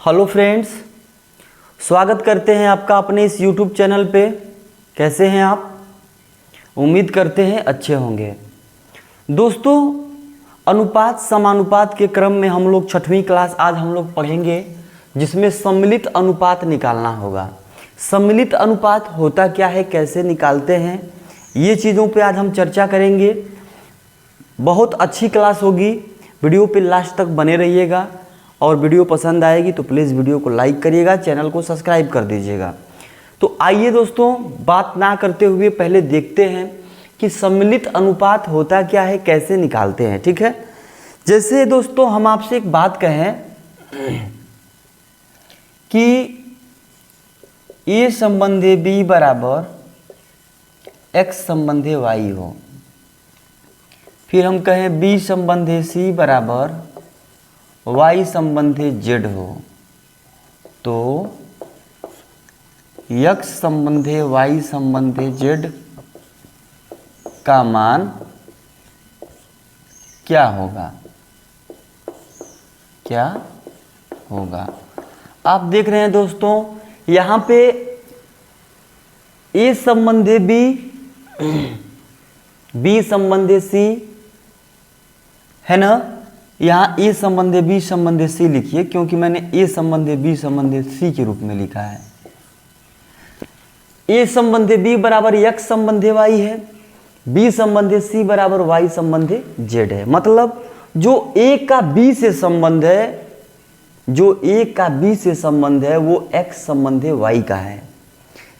Hello friends, स्वागत करते हैं आपका अपने इस यूट्यूब चैनल पे। कैसे हैं आप? उम्मीद करते हैं अच्छे होंगे। दोस्तों, अनुपात समानुपात के क्रम में हम लोग 6वीं क्लास आज हम लोग पढ़ेंगे, जिसमें सम्मिलित अनुपात निकालना होगा। सम्मिलित अनुपात होता क्या है, कैसे निकालते हैं, ये चीज़ों पे आज हम चर्चा करेंगे। बहुत अच्छी क्लास होगी, वीडियो पे लास्ट तक बने रहिएगा। और वीडियो पसंद आएगी तो प्लीज़ वीडियो को लाइक करिएगा, चैनल को सब्सक्राइब कर दीजिएगा। तो आइए दोस्तों, बात ना करते हुए पहले देखते हैं कि सम्मिलित अनुपात होता क्या है, कैसे निकालते हैं। ठीक है, जैसे दोस्तों हम आपसे एक बात कहें कि ए संबंधी बी बराबर एक्स संबंधी वाई हो, फिर हम कहें बी संबंधी सी बराबर y संबंधी z हो, तो x संबंधी y संबंधी z का मान क्या होगा? क्या होगा? आप देख रहे हैं दोस्तों, यहाँ पे a संबंधी b, b संबंधी c है ना। यहाँ ए संबंधी बी संबंधी सी लिखिए, क्योंकि मैंने ए संबंधी बी संबंधी सी के रूप में लिखा है। ए संबंधी बी बराबर एक्स संबंधी वाई है, बी संबंधी सी बराबर वाई संबंधी जेड है। मतलब जो ए का बी से संबंध है, जो ए का बी से संबंध है वो एक्स संबंधी वाई का है,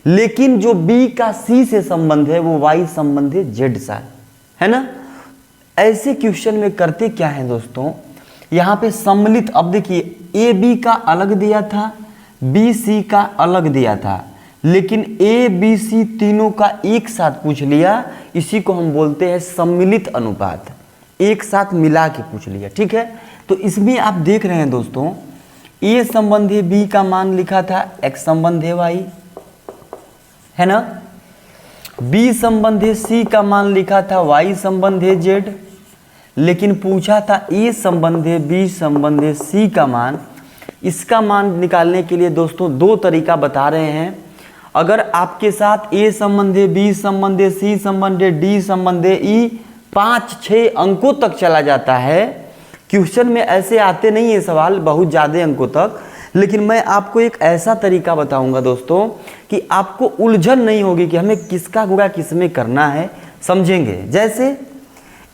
लेकिन जो बी का सी से संबंध है वो वाई संबंधी जेड सा है ना। ऐसे क्वेश्चन में करते क्या है दोस्तों, यहाँ पे सम्मिलित, अब देखिए ए बी का अलग दिया था, बी सी का अलग दिया था, लेकिन ए बी सी तीनों का एक साथ पूछ लिया। इसी को हम बोलते हैं सम्मिलित अनुपात, एक साथ मिला के पूछ लिया। ठीक है, तो इसमें आप देख रहे हैं दोस्तों, ए संबंधी बी का मान लिखा था एक्स संबंधी वाई है ना, बी संबंधी सी का मान लिखा था वाई संबंधी जेड, लेकिन पूछा था ए संबंधी बी संबंधी सी का मान। इसका मान निकालने के लिए दोस्तों दो तरीका बता रहे हैं। अगर आपके साथ ए संबंधी बी संबंधी सी संबंधी डी संबंधी ई 5-6 अंकों तक चला जाता है, क्वेश्चन में ऐसे आते नहीं है सवाल बहुत ज़्यादा अंकों तक, लेकिन मैं आपको एक ऐसा तरीका बताऊंगा दोस्तों कि आपको उलझन नहीं होगी कि हमें किसका गुणा किस में करना है, समझेंगे। जैसे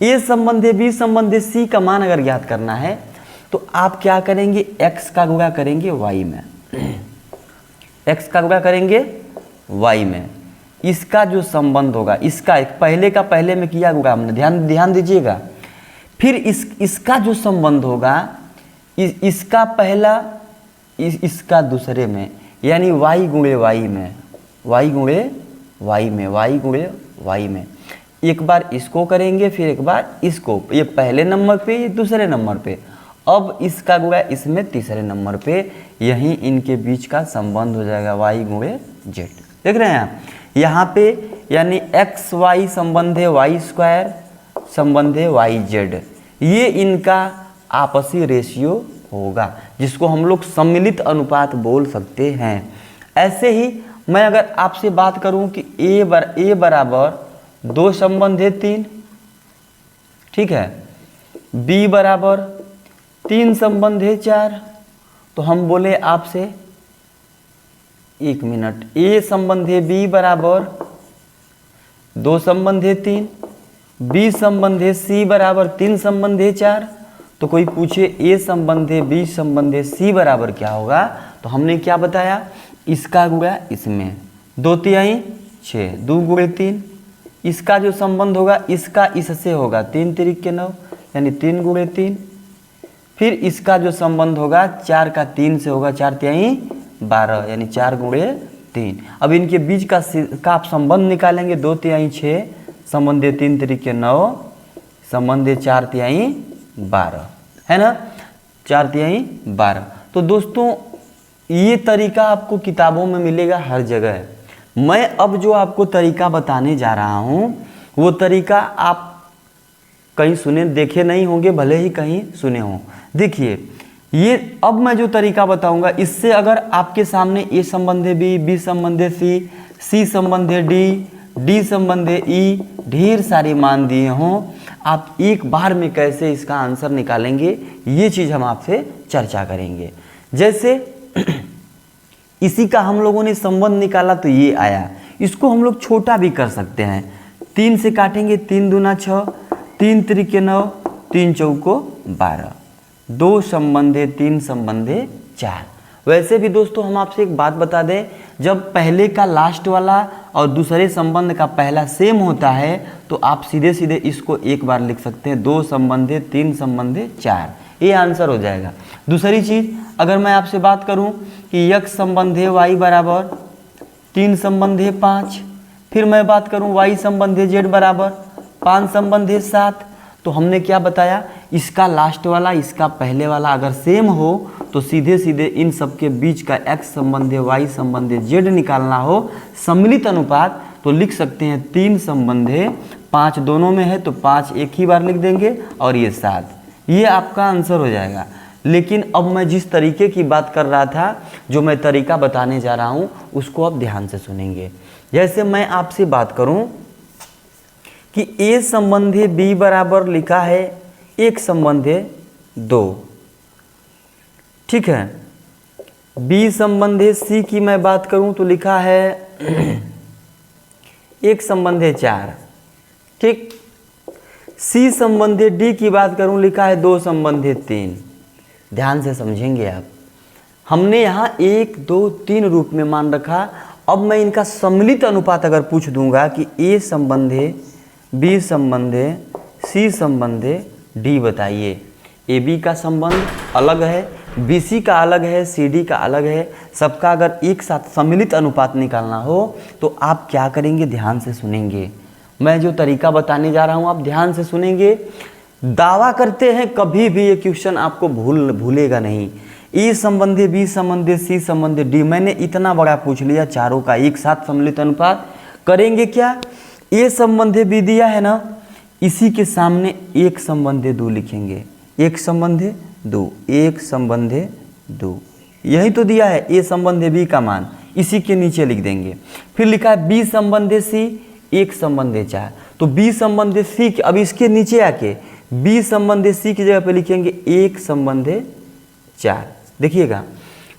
ए संबंधी बी संबंधी सी का मान अगर ज्ञात करना है तो आप क्या करेंगे, एक्स का गुणा करेंगे वाई में, एक्स का गुणा करेंगे वाई में। इसका जो संबंध होगा, इसका पहले का पहले में किया गुणा हमने, ध्यान दीजिएगा। फिर इसका जो संबंध होगा, इसका पहला इसका दूसरे में, यानी वाई गुणे वाई में, वाई गुणे वाई में, वाई गुणे वाई में। एक बार इसको करेंगे, फिर एक बार इसको, ये पहले नंबर पे, ये दूसरे नंबर पे, अब इसका गुणा इसमें तीसरे नंबर पे। यही इनके बीच का संबंध हो जाएगा वाई गुणे जेड। देख रहे हैं आप यहाँ पे, यानी एक्स वाई संबंधे वाई स्क्वायर संबंधे वाई जेड, ये इनका आपसी रेशियो होगा, जिसको हम लोग सम्मिलित अनुपात बोल सकते हैं। ऐसे ही मैं अगर आपसे बात करूं कि ए बराबर 2 संबंधे 3, ठीक है, बी बराबर 3 संबंधे 4, तो हम बोले आपसे 1 मिनट, ए संबंधे बी बराबर 2 संबंधे 3, बी संबंधे सी बराबर 3 संबंधे 4, तो कोई पूछे ए संबंधे बी संबंधे सी बराबर क्या होगा, तो हमने क्या बताया, इसका गुणा इसमें 2/3 6, 2 गुणे 3, इसका जो संबंध होगा इसका इससे होगा 3 तिरिक के 9, यानी 3 गुणे 3, फिर इसका जो संबंध होगा 4 का 3 से होगा 4/3 12, यानी 4 गुणे 3। अब इनके बीच का आप संबंध निकालेंगे, 2/3 6 संबंधे 3 तिरिक के 9 संबंधे 4/3 12 है ना, 4/3 12। तो दोस्तों ये तरीका आपको किताबों में मिलेगा हर जगह। मैं अब जो आपको तरीका बताने जा रहा हूँ वो तरीका आप कहीं सुने देखे नहीं होंगे, भले ही कहीं सुने हों। देखिए ये अब मैं जो तरीका बताऊंगा, इससे अगर आपके सामने ए संबंधे बी, बी संबंधे सी, सी संबंधे डी, डी संबंधे ई, ढेर सारे मान दिए हों, आप एक बार में कैसे इसका आंसर निकालेंगे, ये चीज़ हम आपसे चर्चा करेंगे। जैसे इसी का हम लोगों ने संबंध निकाला तो ये आया, इसको हम लोग छोटा भी कर सकते हैं। 3 से काटेंगे, 3 दूना 6, 3 त्रिके 9, 3 चौको 12, 2 संबंधे 3 संबंधे 4। वैसे भी दोस्तों हम आपसे एक बात बता दें, जब पहले का लास्ट वाला और दूसरे संबंध का पहला सेम होता है तो आप सीधे सीधे इसको एक बार लिख सकते हैं, 2 संबंधे 3 संबंधे 4, ये आंसर हो जाएगा। दूसरी चीज़, अगर मैं आपसे बात करूं कि x संबंधे y बराबर 3 संबंधे 5, फिर मैं बात करूं y संबंधे z बराबर 5 संबंधे 7, तो हमने क्या बताया, इसका लास्ट वाला इसका पहले वाला अगर सेम हो तो सीधे सीधे इन सब के बीच का x संबंधे y संबंधे z निकालना हो सम्मिलित अनुपात, तो लिख सकते हैं 3 संबंधे 5 दोनों में है तो 5 एक ही बार लिख देंगे और ये 7, ये आपका आंसर हो जाएगा। लेकिन अब मैं जिस तरीके की बात कर रहा था, जो मैं तरीका बताने जा रहा हूँ, उसको आप ध्यान से सुनेंगे। जैसे मैं आपसे बात करूँ कि a संबंधे b बराबर लिखा है 1 संबंधे 2, ठीक है। b संबंधे c की मैं बात करूं तो लिखा है 1 संबंधे 4, ठीक। c संबंधे d की बात करूं लिखा है 2 संबंधे 3। ध्यान से समझेंगे आप, हमने यहाँ 1 2 3 रूप में मान रखा। अब मैं इनका सम्मिलित अनुपात अगर पूछ दूंगा कि a संबंधे b संबंधे c संबंधे d बताइए, AB का संबंध अलग है, BC का अलग है, CD का अलग है, सबका अगर एक साथ सम्मिलित अनुपात निकालना हो तो आप क्या करेंगे, ध्यान से सुनेंगे। मैं जो तरीका बताने जा रहा हूँ आप ध्यान से सुनेंगे। दावा करते हैं कभी भी ये क्वेश्चन आपको भूलेगा नहीं। ए संबंधे बी संबंधे सी संबंधे डी, मैंने इतना बड़ा पूछ लिया, चारों का एक साथ सम्मिलित अनुपात करेंगे क्या, ए संबंधे बी दिया है ना, इसी के सामने 1 संबंधे 2 लिखेंगे, 1 संबंधे 2, 1 संबंधे 2, यही तो दिया है ए संबंधे बी का मान, इसी के नीचे लिख देंगे। फिर लिखा है बी संबंधे सी 1 संबंधे 4, तो बी संबंधे सी के, अब इसके नीचे आके बी संबंधे सी की जगह पे लिखेंगे 1 संबंधे 4, देखिएगा।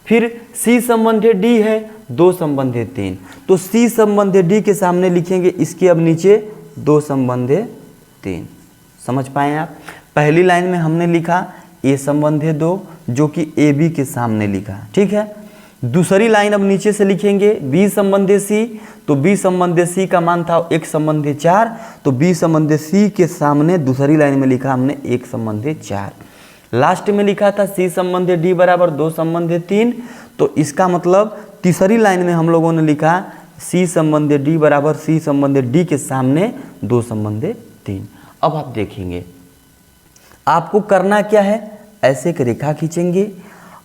फिर सी संबंधे डी है 2 संबंधे 3, तो सी संबंधे डी के सामने लिखेंगे इसके अब नीचे 2 संबंधे 3। समझ पाए आप? पहली लाइन में हमने लिखा ए संबंधे 2 जो कि ए बी के सामने लिखा, ठीक है। दूसरी लाइन अब नीचे से लिखेंगे बी संबंधे सी, तो बी संबंधे सी का मान था 1 संबंधे 4, तो बी संबंधे सी के सामने दूसरी लाइन में लिखा हमने 1 संबंधे 4। लास्ट में लिखा था सी संबंधे डी बराबर 2 संबंधे 3, तो इसका मतलब तीसरी लाइन में हम लोगों ने लिखा सी संबंधे डी बराबर सी संबंधे डी के सामने 2 संबंधे 3। अब आप देखेंगे आपको करना क्या है, ऐसे एक रेखा खींचेंगे।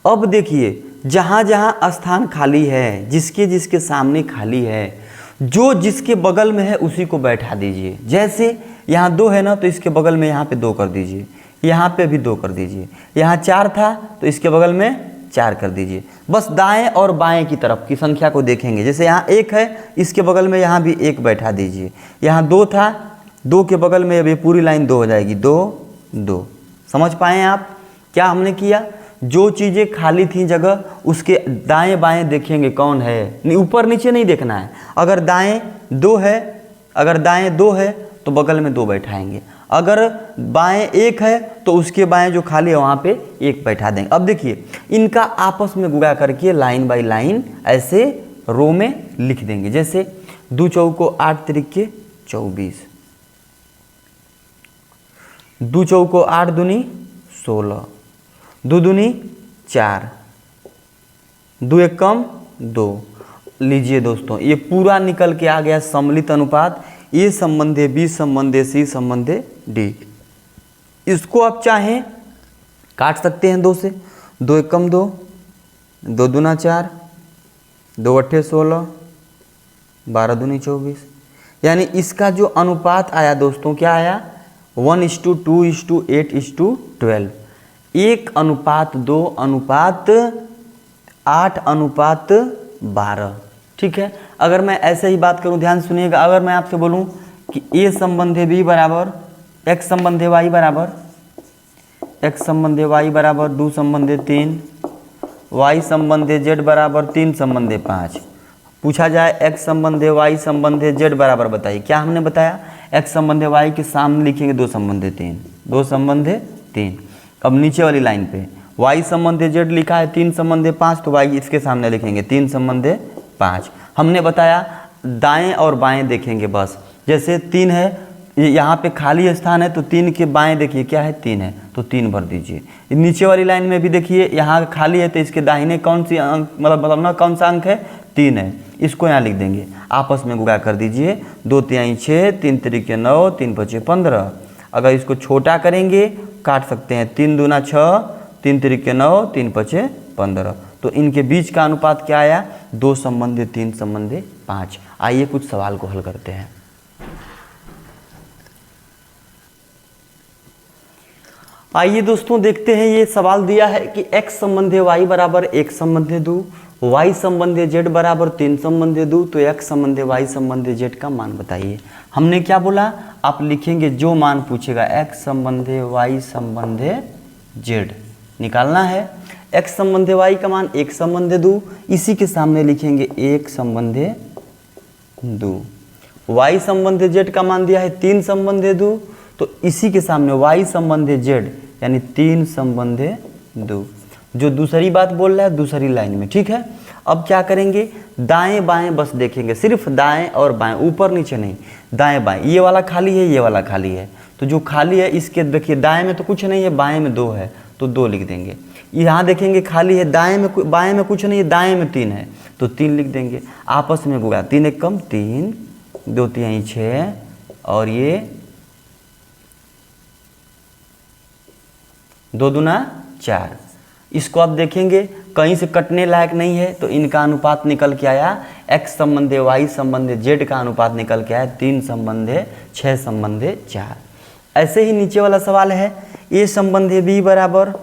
अब देखिए जहाँ जहाँ स्थान खाली है, जिसके जिसके सामने खाली है, जो जिसके बगल में है उसी को बैठा दीजिए। जैसे यहाँ 2 है ना, तो इसके बगल में यहाँ पे 2 कर दीजिए, यहाँ पे भी 2 कर दीजिए, यहाँ 4 था तो इसके बगल में 4 कर दीजिए। बस दाएं और बाएं की तरफ की संख्या को देखेंगे। जैसे यहाँ 1 है, इसके बगल में यहाँ भी 1 बैठा दीजिए। यहाँ 2 था, 2 के बगल में अब ये पूरी लाइन 2 हो जाएगी, 2 2। समझ पाए आप क्या हमने किया? जो चीज़ें खाली थी जगह उसके दाएं बाएं देखेंगे कौन है, ऊपर नीचे नहीं देखना है। अगर दाएं 2 है, अगर दाएं 2 है तो बगल में 2 बैठाएंगे, अगर बाएं 1 है तो उसके बाएं जो खाली है वहाँ पे 1 बैठा देंगे। अब देखिए इनका आपस में गुणा करके लाइन बाई लाइन ऐसे रो में लिख देंगे। जैसे 2 चौको 8 त्रिके 24, 2 चौको 8 दूनी 16, 2 दूनी 4, 2 एक कम 2। लीजिए दोस्तों ये पूरा निकल के आ गया सम्मिलित अनुपात ए संबंधे बी संबंधे सी संबंधे डी। इसको आप चाहें काट सकते हैं 2 से, 2 एक कम 2, 2 दूना 4, 2 अट्ठे 16, 12 दूनी 24। यानी इसका जो अनुपात आया दोस्तों क्या आया, 1:2:8:12। 1:2:8:12। ठीक है, अगर मैं ऐसे ही बात करूं, ध्यान सुनिएगा, अगर मैं आपसे बोलूं कि a संबंध b बराबर x संबंध y बराबर 2 संबंध 3, y संबंध z बराबर 3 संबंध 5, पूछा जाए x संबंध y संबंध z बराबर बताइए, क्या हमने बताया? x संबंध y के सामने लिखेंगे 2 संबंध 3। अब नीचे वाली लाइन पे y संबंध z लिखा है 3 संबंध 5, तो y इसके सामने लिखेंगे 3 संबंध 5। हमने बताया दाएं और बाएं देखेंगे बस, जैसे 3 है, यहाँ पे खाली स्थान है तो 3 के बाएं देखिए क्या है, 3 है, तो 3 भर दीजिए। नीचे वाली लाइन में भी देखिए यहाँ खाली है तो इसके दाहिने कौन सी अंक, मतलब ना कौन सा अंक है, 3 है, इसको यहाँ लिख देंगे, आपस में गुणा कर दीजिए, 2 तिहाई 6, 3 तिरिके 9, 3 पचे 15। अगर इसको छोटा करेंगे काट सकते हैं, 3 दूना 6, 3 तिरिके 9, 3 पचे 15, तो इनके बीच का अनुपात क्या आया, 2 संबंध 3 संबंध 5। आइए कुछ सवाल को हल करते हैं। आइए दोस्तों देखते हैं, ये सवाल दिया है कि x संबंध y बराबर 1 संबंध 2, y संबंध z बराबर 3 संबंध 2, तो x संबंध y संबंध z का मान बताइए। हमने क्या बोला, आप लिखेंगे जो मान पूछेगा x संबंध y संबंध z निकालना है। x संबंध y का मान 1 संबंध 2, इसी के सामने लिखेंगे 1 संबंध 2। y संबंध z का मान दिया है 3 संबंध 2, तो इसी के सामने y संबंध z यानी 3 संबंध 2। जो दूसरी बात बोल रहा है दूसरी लाइन में, ठीक है। अब क्या करेंगे, दाएं बाएं बस देखेंगे, सिर्फ दाएं और बाएं, ऊपर नीचे नहीं, दाएं बाएं। ये वाला खाली है, ये वाला खाली है, तो जो खाली है इसके देखिए दाएं में तो कुछ नहीं है, बाएं में 2 है, तो 2 लिख देंगे। यहाँ देखेंगे खाली है, दाएं में बाएं में कुछ नहीं है, दाएं में 3 है, तो 3 लिख देंगे। आपस में गुणा, 3 एक कम 3, 2 तिहाई 6, और ये 2 दूना 4। इसको आप देखेंगे कहीं से कटने लायक नहीं है, तो इनका अनुपात निकल के आया, x संबंध y संबंध z का अनुपात निकल के आया 3 संबंध 6 संबंध 4। ऐसे ही नीचे वाला सवाल है, a संबंध b बराबर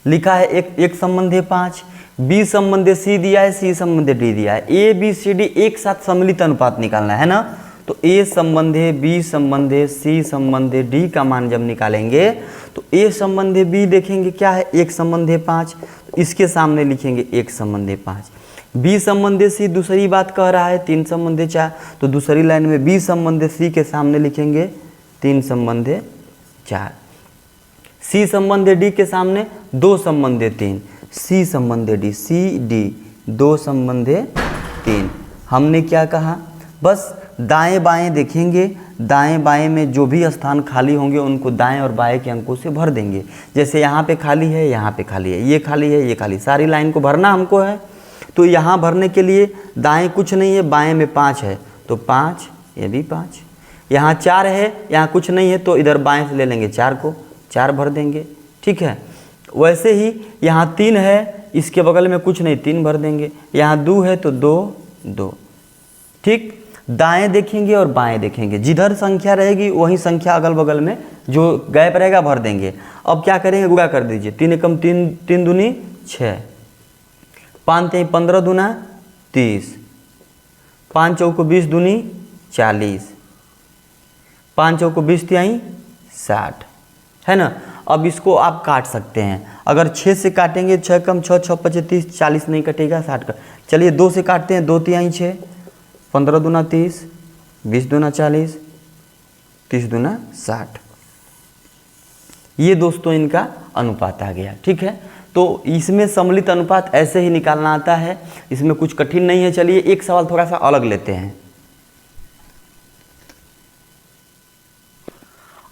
लिखा है 1 संबंध 5, b संबंध c दिया है, c संबंध d दिया है, a b c d एक साथ सम्मिलित अनुपात निकालना है ना। तो a संबंध b संबंध c संबंध d का मान जब निकालेंगे तो a संबंध b देखेंगे क्या है, 1 संबंध 5, तो इसके सामने लिखेंगे 1 संबंध 5। b संबंध c दूसरी बात कह रहा है 3 संबंध 4, तो दूसरी लाइन में b संबंध c के सामने लिखेंगे 3 संबंध 4। c संबंध d के सामने 2 संबंध 3, c संबंध d, c d 2 संबंध 3। हमने क्या कहा, बस दाएं बाएं देखेंगे, दाएं बाएं में जो भी स्थान खाली होंगे उनको दाएं और बाएं के अंकों से भर देंगे। जैसे यहाँ पे खाली है, यहाँ पे खाली है, ये खाली है, ये खाली, सारी लाइन को भरना हमको है। तो यहाँ भरने के लिए दाएं कुछ नहीं है, बाएं में 5 है, तो 5, ये भी 5। यहाँ 4 है, यहाँ कुछ नहीं है, तो इधर बाएं से ले लेंगे 4 को, 4 भर देंगे, ठीक है। वैसे ही यहाँ 3 है, इसके बगल में कुछ नहीं, 3 भर देंगे। यहाँ 2 है तो 2, 2, ठीक। दाएं देखेंगे और बाएं देखेंगे, जिधर संख्या रहेगी वही संख्या अगल बगल में जो गैप रहेगा भर देंगे। अब क्या करेंगे, गुणा कर दीजिए, 3 एकम 3, 3 दूनी 6, 5 तिहाई 15 दूना 30, 5 चौको 20 दूनी 40, 5 चौको 20 तिहाई 60, है ना। अब इसको आप काट सकते हैं, अगर 6 से काटेंगे 6 कम 6, 6 पचे 30, 40 नहीं कटेगा, 60 का। चलिए 2 से काटते हैं, 2 तिहाई 6, 15 दूना 30, 20 दूना 40, 30 दूना 60। ये दोस्तों इनका अनुपात आ गया, ठीक है। तो इसमें सम्मिलित अनुपात ऐसे ही निकालना आता है, इसमें कुछ कठिन नहीं है। चलिए एक सवाल थोड़ा सा अलग लेते हैं।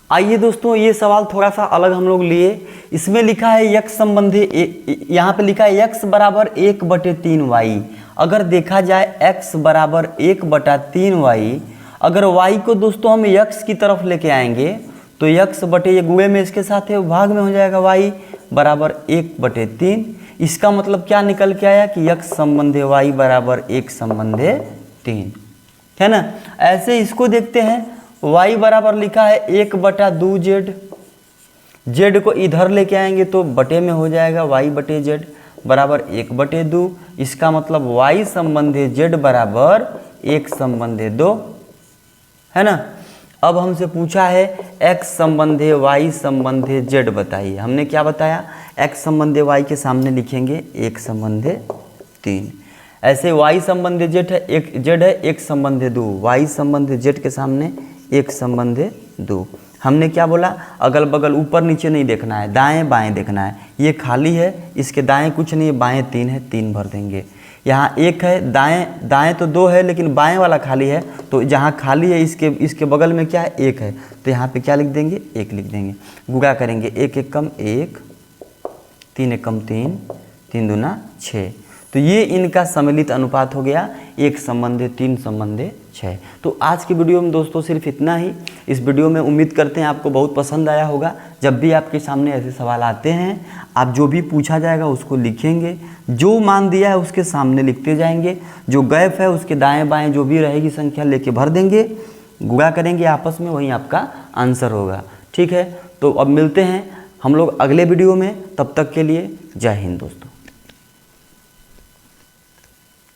आइए दोस्तों, ये सवाल थोड़ा सा अलग हम लोग लिए। इसमें लिखा है x संबंधी, यहाँ पे लिखा है x बराबर 1/3y। अगर देखा जाए x बराबर 1/3y, अगर y को दोस्तों हम x की तरफ लेके आएंगे तो x बटे ये गुणे में इसके साथ है भाग में हो जाएगा, y बराबर 1/3। इसका मतलब क्या निकल के आया कि x संबंध y बराबर 1 संबंध 3, है ना। ऐसे इसको देखते हैं, y बराबर लिखा है 1/2z, जेड को इधर लेके आएंगे तो बटे में हो जाएगा वाई बटे जेड बराबर 1/2। इसका मतलब y संबंधी z बराबर 1/2 है ना। अब हमसे पूछा है x संबंधी y संबंधी z बताइए। हमने क्या बताया, x संबंधी y के सामने लिखेंगे 1/3। ऐसे y संबंधी z है, एक z है 1/2, y संबंधी z के सामने 1/2। हमने क्या बोला, अगल बगल ऊपर नीचे नहीं देखना है, दाएं बाएं देखना है। ये खाली है, इसके दाएं कुछ नहीं है, बाएं 3 है, 3 भर देंगे। यहाँ 1 है, दाएं दाएं तो 2 है लेकिन बाएं वाला खाली है, तो जहाँ खाली है इसके बगल में क्या है 1 है, तो यहाँ पे क्या लिख देंगे 1 लिख देंगे। गुणा करेंगे 1 1 कम 1, 3 1 कम 3, 3 दूना 6। तो ये इनका सम्मिलित अनुपात हो गया 1/3/6। तो आज की वीडियो में दोस्तों सिर्फ इतना ही। इस वीडियो में उम्मीद करते हैं आपको बहुत पसंद आया होगा। जब भी आपके सामने ऐसे सवाल आते हैं, आप जो भी पूछा जाएगा उसको लिखेंगे, जो मान दिया है उसके सामने लिखते जाएंगे, जो गैप है उसके दाएं बाएं जो भी रहेगी संख्या लेके भर देंगे, गुणा करेंगे आपस में, वही आपका आंसर होगा। ठीक है, तो अब मिलते हैं हम लोग अगले वीडियो में। तब तक के लिए जय हिंद दोस्तों।